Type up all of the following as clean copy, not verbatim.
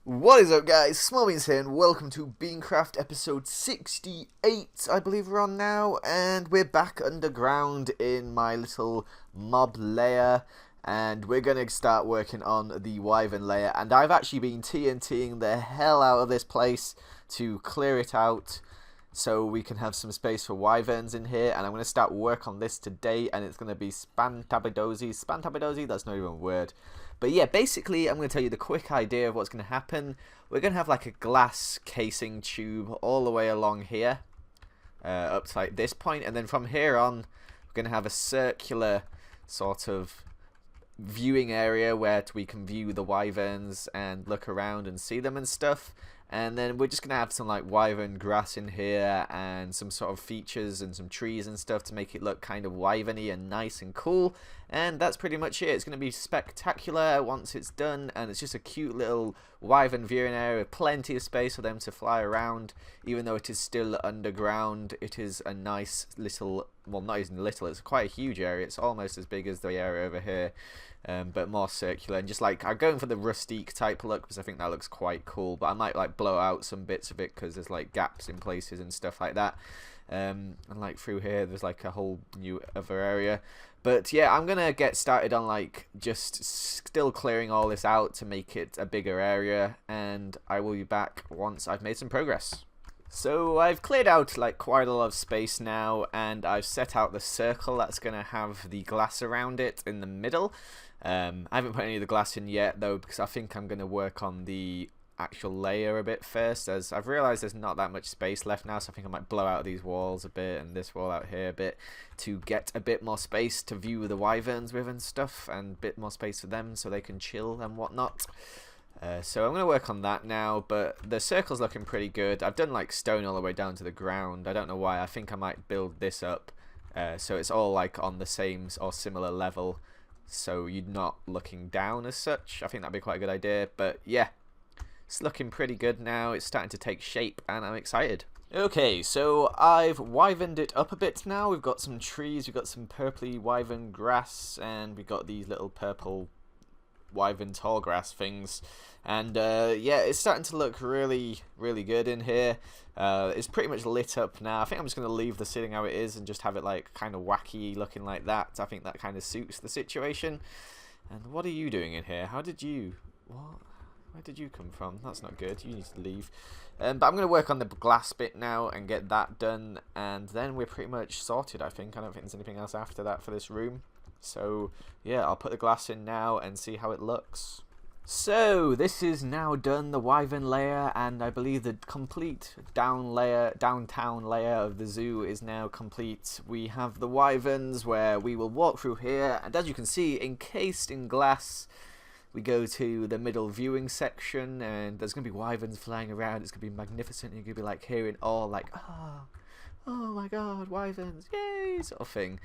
What is up, guys? Smallishbeans here, and welcome to BeanCraft episode 68, I believe we're on now, and we're back underground in my little mob layer, and we're going to start working on the wyvern layer, and I've actually been TNTing the hell out of this place to clear it out so we can have some space for wyverns in here, and I'm going to start work on this today, and it's going to be spantabidozy, that's not even a word. But yeah, basically, I'm going to tell you the quick idea of what's going to happen. We're going to have like a glass casing tube all the way along here, up to like this point, and then from here on, we're going to have a circular sort of viewing area where we can view the wyverns and look around and see them and stuff. And then we're just going to have some like wyvern grass in here and some sort of features and some trees and stuff to make it look kind of wyverny and nice and cool. And that's pretty much it. It's going to be spectacular once it's done, and it's just a cute little wyvern viewing area with plenty of space for them to fly around. Even though it is still underground, it is a nice little, well, not even little, it's quite a huge area. It's almost as big as the area over here. But more circular, and just like I'm going for the rustique type look because I think that looks quite cool, but I might like blow out some bits of it because there's like gaps in places and stuff like that. And like through here there's like a whole new other area. But yeah, I'm gonna get started on like just still clearing all this out to make it a bigger area, and I will be back once I've made some progress. So I've cleared out like quite a lot of space now, and I've set out the circle that's going to have the glass around it in the middle. I haven't put any of the glass in yet though, because I think I'm going to work on the actual layer a bit first, as I've realised there's not that much space left now, so I think I might blow out these walls a bit and this wall out here a bit to get a bit more space to view the wyverns with and stuff, and a bit more space for them so they can chill and whatnot. So I'm going to work on that now, but the circle's looking pretty good. I've done like stone all the way down to the ground. I don't know why. I think I might build this up so it's all like on the same or similar level, so you're not looking down as such. I think that'd be quite a good idea, but yeah, it's looking pretty good now. It's starting to take shape and I'm excited. Okay, so I've wyverned it up a bit now. We've got some trees, we've got some purpley wyvern grass, and we've got these little purple wyvern tall grass things, and yeah, it's starting to look really good in here. It's pretty much lit up now. I think I'm just going to leave the ceiling how it is and just have it like kind of wacky looking like that. I think that kind of suits the situation. And what are you doing in here? How did you, what, where did you come from? That's not good, you need to leave. But I'm going to work on the glass bit now and get that done, and then we're pretty much sorted. I think I don't think there's anything else after that for this room. So yeah, I'll put the glass in now and see how it looks. So this is now done, the wyvern layer, and I believe the complete downtown layer of the zoo is now complete. We have the wyverns where we will walk through here, and as you can see, encased in glass, we go to the middle viewing section, and there's going to be wyverns flying around. It's going to be magnificent. You're going to be like hearing all like, oh my god, wyverns, yay, sort of thing.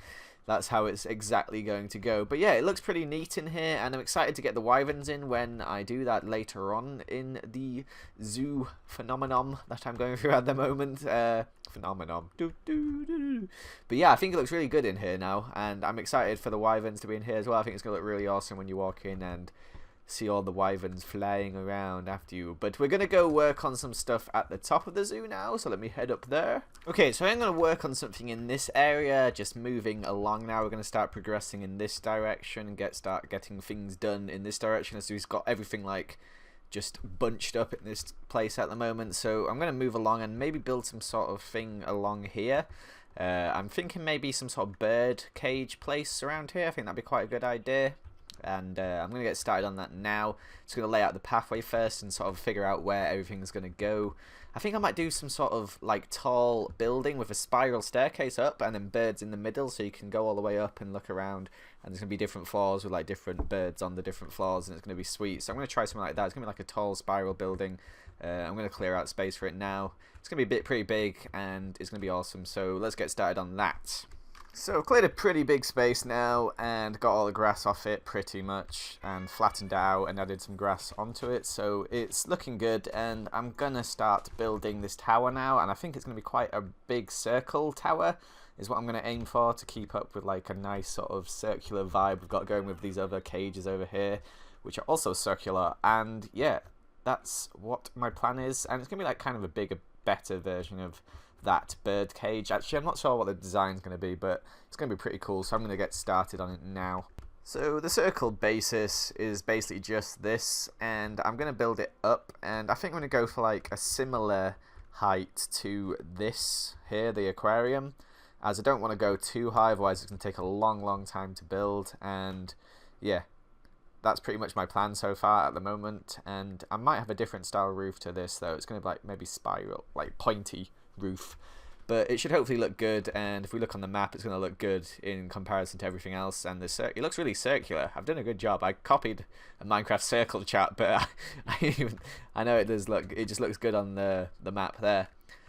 That's how it's exactly going to go. But yeah, it looks pretty neat in here, and I'm excited to get the wyverns in when I do that later on in the zoo phenomenon that I'm going through at the moment. Phenomenon. But yeah, I think it looks really good in here now, and I'm excited for the wyverns to be in here as well. I think it's going to look really awesome when you walk in and see all the wyverns flying around after you. But we're going to go work on some stuff at the top of the zoo now, so let me head up there. Okay, so I'm going to work on something in this area, just moving along now. We're going to start progressing in this direction and start getting things done in this direction, so we've got everything like just bunched up in this place at the moment. So I'm going to move along and maybe build some sort of thing along here. I'm thinking maybe some sort of bird cage place around here. I think that'd be quite a good idea. And I'm going to get started on that now. Just going to lay out the pathway first and sort of figure out where everything's going to go. I think I might do some sort of like tall building with a spiral staircase up and then birds in the middle, so you can go all the way up and look around, and there's going to be different floors with like different birds on the different floors, and it's going to be sweet. So I'm going to try something like that. It's going to be like a tall spiral building. I'm going to clear out space for it now. It's going to be pretty big, and it's going to be awesome. So let's get started on that. So I've cleared a pretty big space now and got all the grass off it pretty much, and flattened out and added some grass onto it, so it's looking good. And I'm gonna start building this tower now, and I think it's gonna be quite a big circle tower is what I'm gonna aim for, to keep up with like a nice sort of circular vibe we've got going with these other cages over here, which are also circular. And yeah, that's what my plan is, and it's gonna be like kind of a bigger, better version of that bird cage. Actually, I'm not sure what the design's gonna be, but it's gonna be pretty cool, so I'm gonna get started on it now. So the circle basis is basically just this, and I'm gonna build it up, and I think I'm gonna go for like a similar height to this here, the aquarium, as I don't want to go too high, otherwise it's going to take a long time to build. And yeah, that's pretty much my plan so far at the moment, and I might have a different style roof to this though. It's going to be like maybe spiral, like pointy roof, but it should hopefully look good. And if we look on the map, it's going to look good in comparison to everything else, and it looks really circular. I've done a good job. I copied a Minecraft circle chart, but I know it does look, it just looks good on the map there.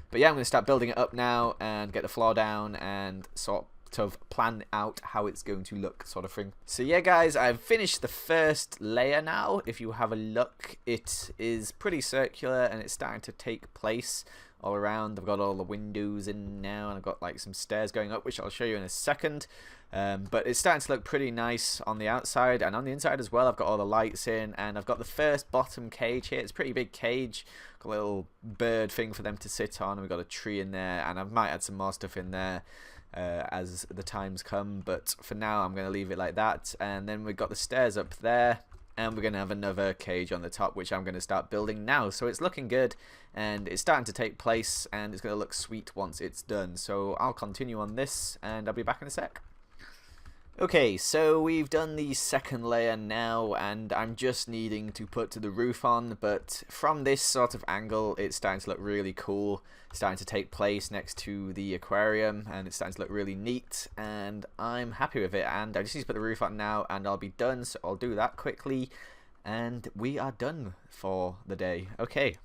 But yeah, I'm going to start building it up now and get the floor down and sort of plan out how it's going to look, sort of thing. So yeah guys, I've finished the first layer now. If you have a look, it is pretty circular and it's starting to take place all around. I've got all the windows in now, and I've got like some stairs going up, which I'll show you in a second. But it's starting to look pretty nice on the outside, and on the inside as well. I've got all the lights in, and I've got the first bottom cage here. It's a pretty big cage, got a little bird thing for them to sit on, and we've got a tree in there, and I might add some more stuff in there as the times come, but for now I'm going to leave it like that. And then we've got the stairs up there, and we're going to have another cage on the top, which I'm going to start building now. So it's looking good, and it's starting to take place, and it's going to look sweet once it's done. So I'll continue on this, and I'll be back in a sec. Okay, so we've done the second layer now, and I'm just needing to put the roof on, but from this sort of angle it's starting to look really cool. It's starting to take place next to the aquarium, and it's starting to look really neat, and I'm happy with it. And I just need to put the roof on now and I'll be done, so I'll do that quickly and we are done for the day. Okay,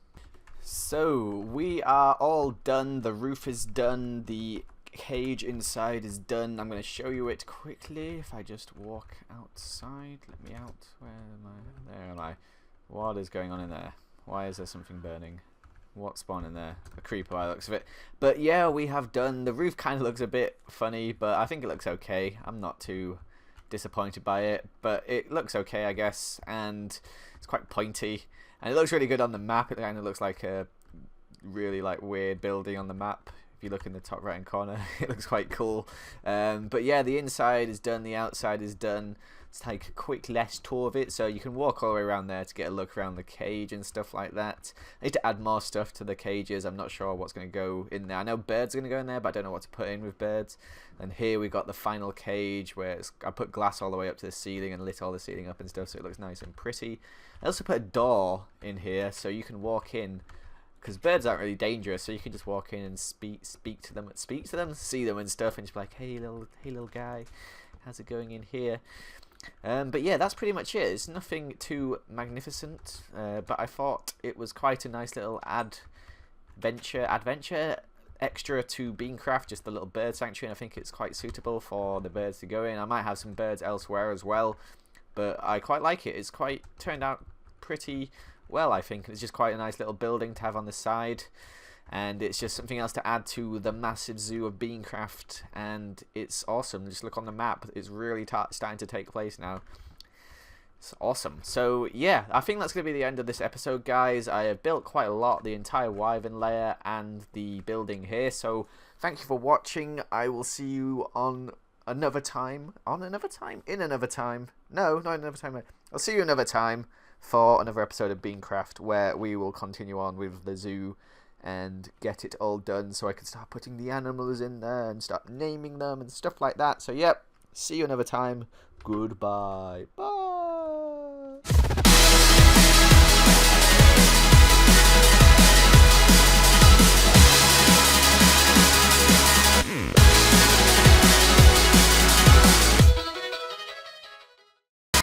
so we are all done. The roof is done, the cage inside is done. I'm going to show you it quickly. If I just walk outside, let me out. Where am I? There am I. What is going on in there? Why is there something burning? What spawned in there? A creeper by the looks of it. But yeah, we have done. The roof kind of looks a bit funny, but I think it looks okay. I'm not too disappointed by it, but it looks okay, I guess. And it's quite pointy, and it looks really good on the map. It kind of looks like a really like weird building on the map. If you look in the top right hand corner, it looks quite cool. But yeah, the inside is done, the outside is done. Let's take a quick last tour of it, so you can walk all the way around there to get a look around the cage and stuff like that. I need to add more stuff to the cages. I'm not sure what's going to go in there. I know birds are going to go in there, but I don't know what to put in with birds. And here we got the final cage, where I put glass all the way up to the ceiling and lit all the ceiling up and stuff, so it looks nice and pretty. I also put a door in here so you can walk in, because birds aren't really dangerous, so you can just walk in and speak to them, see them and stuff, and just be like, hey little guy, how's it going in here? But yeah, that's pretty much it. It's nothing too magnificent, but I thought it was quite a nice little adventure extra to BeanCraft, just the little bird sanctuary, and I think it's quite suitable for the birds to go in. I might have some birds elsewhere as well, but I quite like it. It's quite turned out pretty well, I think. It's just quite a nice little building to have on the side, and it's just something else to add to the massive zoo of BeanCraft, and it's awesome. Just look on the map, it's really starting to take place now. It's awesome. So yeah, I think that's going to be the end of this episode, guys. I have built quite a lot, the entire wyvern layer and the building here, so thank you for watching. I will see you on another time. I'll see you another time for another episode of BeanCraft, where we will continue on with the zoo and get it all done, so I can start putting the animals in there and start naming them and stuff like that. So yep, see you another time. Goodbye. Bye.